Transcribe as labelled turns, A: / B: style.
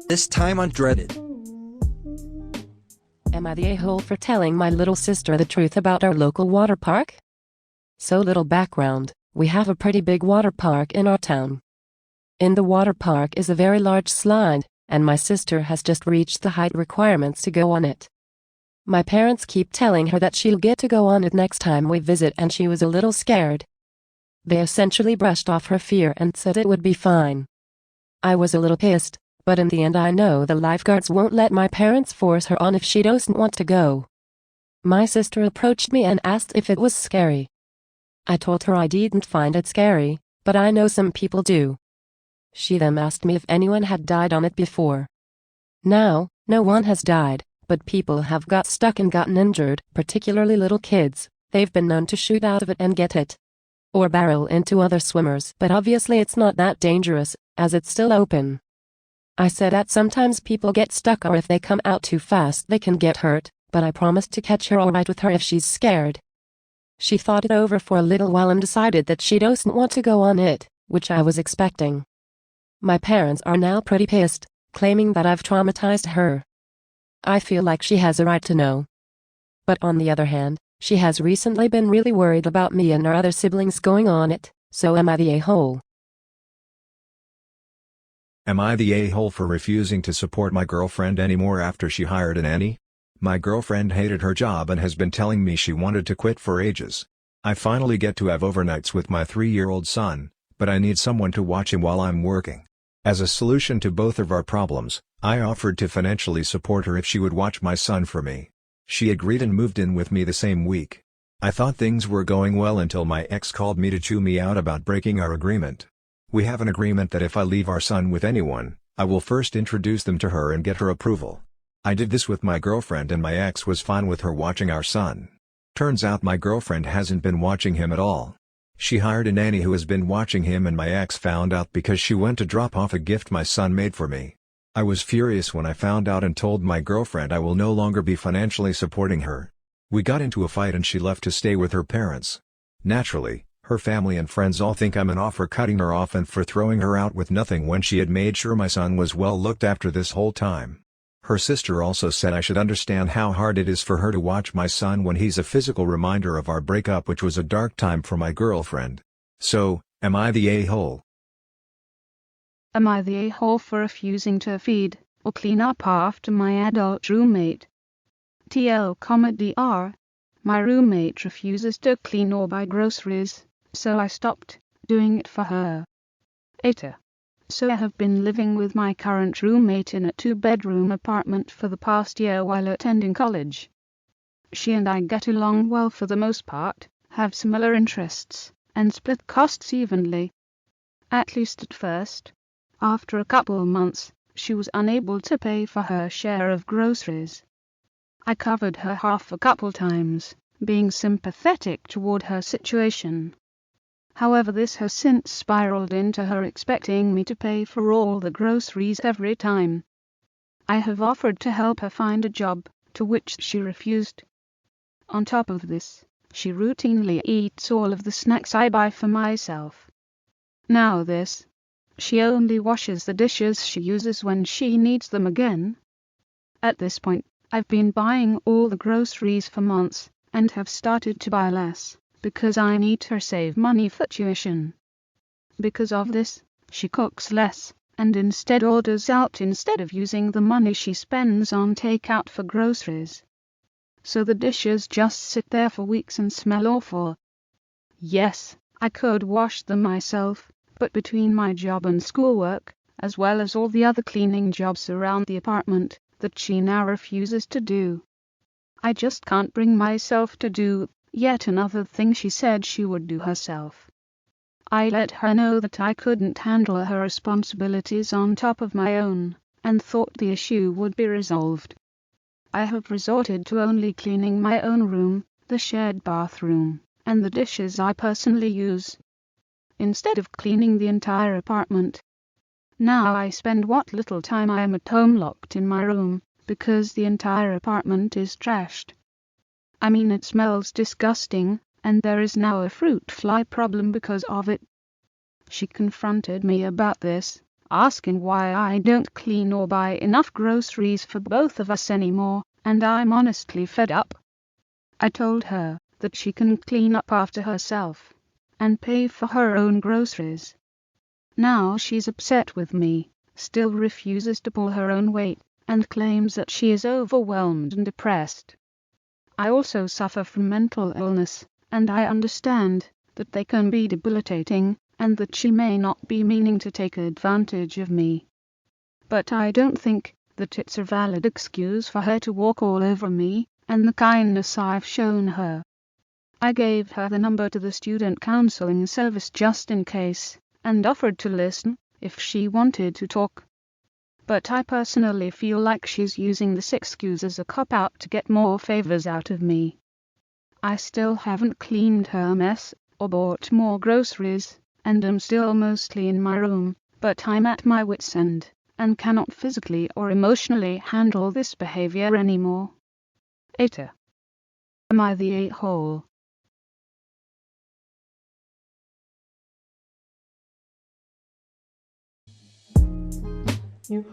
A: This time on Dreddit.
B: Am I the a-hole for telling my little sister the truth about our local water park? So, little background, we have a pretty big water park in our town. In the water park is a very large slide, and my sister has just reached the height requirements to go on it. My parents keep telling her that she'll get to go on it next time we visit, and she was a little scared. They essentially brushed off her fear and said it would be fine. I was a little pissed, but in the end I know the lifeguards won't let my parents force her on if she doesn't want to go. My sister approached me and asked if it was scary. I told her I didn't find it scary, but I know some people do. She then asked me if anyone had died on it before. Now, no one has died, but people have got stuck and gotten injured, particularly little kids. They've been known to shoot out of it and get hit, or barrel into other swimmers, but obviously it's not that dangerous, as it's still open. I said that sometimes people get stuck, or if they come out too fast they can get hurt, but I promised to catch her or ride with her if she's scared. She thought it over for a little while and decided that she doesn't want to go on it, which I was expecting. My parents are now pretty pissed, claiming that I've traumatized her. I feel like she has a right to know. But on the other hand, she has recently been really worried about me and our other siblings going on it, so am I the a-hole?
C: Am I the a-hole for refusing to support my girlfriend anymore after she hired a nanny? My girlfriend hated her job and has been telling me she wanted to quit for ages. I finally get to have overnights with my 3-year-old son, but I need someone to watch him while I'm working. As a solution to both of our problems, I offered to financially support her if she would watch my son for me. She agreed and moved in with me the same week. I thought things were going well until my ex called me to chew me out about breaking our agreement. We have an agreement that if I leave our son with anyone, I will first introduce them to her and get her approval. I did this with my girlfriend and my ex was fine with her watching our son. Turns out my girlfriend hasn't been watching him at all. She hired a nanny who has been watching him, and my ex found out because she went to drop off a gift my son made for me. I was furious when I found out and told my girlfriend I will no longer be financially supporting her. We got into a fight and she left to stay with her parents. Naturally, her family and friends all think I'm an off for cutting her off and for throwing her out with nothing when she had made sure my son was well looked after this whole time. Her sister also said I should understand how hard it is for her to watch my son when he's a physical reminder of our breakup, which was a dark time for my girlfriend. So, am I the a-hole?
D: Am I the a-hole for refusing to feed or clean up after my adult roommate? TL:*R. My roommate refuses to clean or buy groceries, so I stopped doing it for her. AITA. So I have been living with my current roommate in a 2-bedroom apartment for the past year while attending college. She and I get along well for the most part, have similar interests, and split costs evenly. At least at first. After a couple months, she was unable to pay for her share of groceries. I covered her half a couple times, being sympathetic toward her situation. However, this has since spiraled into her expecting me to pay for all the groceries every time. I have offered to help her find a job, to which she refused. On top of this, she routinely eats all of the snacks I buy for myself. Now this. She only washes the dishes she uses when she needs them again. At this point, I've been buying all the groceries for months, and have started to buy less, because I need to save money for tuition. Because of this, she cooks less, and instead orders out instead of using the money she spends on takeout for groceries. So the dishes just sit there for weeks and smell awful. Yes, I could wash them myself, but between my job and schoolwork, as well as all the other cleaning jobs around the apartment, that she now refuses to do, I just can't bring myself to do yet another thing she said she would do herself. I let her know that I couldn't handle her responsibilities on top of my own, and thought the issue would be resolved. I have resorted to only cleaning my own room, the shared bathroom, and the dishes I personally use, instead of cleaning the entire apartment. Now I spend what little time I am at home locked in my room, because the entire apartment is trashed. I mean, it smells disgusting, and there is now a fruit fly problem because of it. She confronted me about this, asking why I don't clean or buy enough groceries for both of us anymore, and I'm honestly fed up. I told her that she can clean up after herself and pay for her own groceries. Now she's upset with me, still refuses to pull her own weight, and claims that she is overwhelmed and depressed. I also suffer from mental illness, and I understand that they can be debilitating, and that she may not be meaning to take advantage of me. But I don't think that it's a valid excuse for her to walk all over me and the kindness I've shown her. I gave her the number to the student counseling service just in case, and offered to listen if she wanted to talk. But I personally feel like she's using this excuse as a cop-out to get more favors out of me. I still haven't cleaned her mess or bought more groceries, and am still mostly in my room, but I'm at my wit's end and cannot physically or emotionally handle this behavior anymore. AITA. Am I the a-hole?
A: You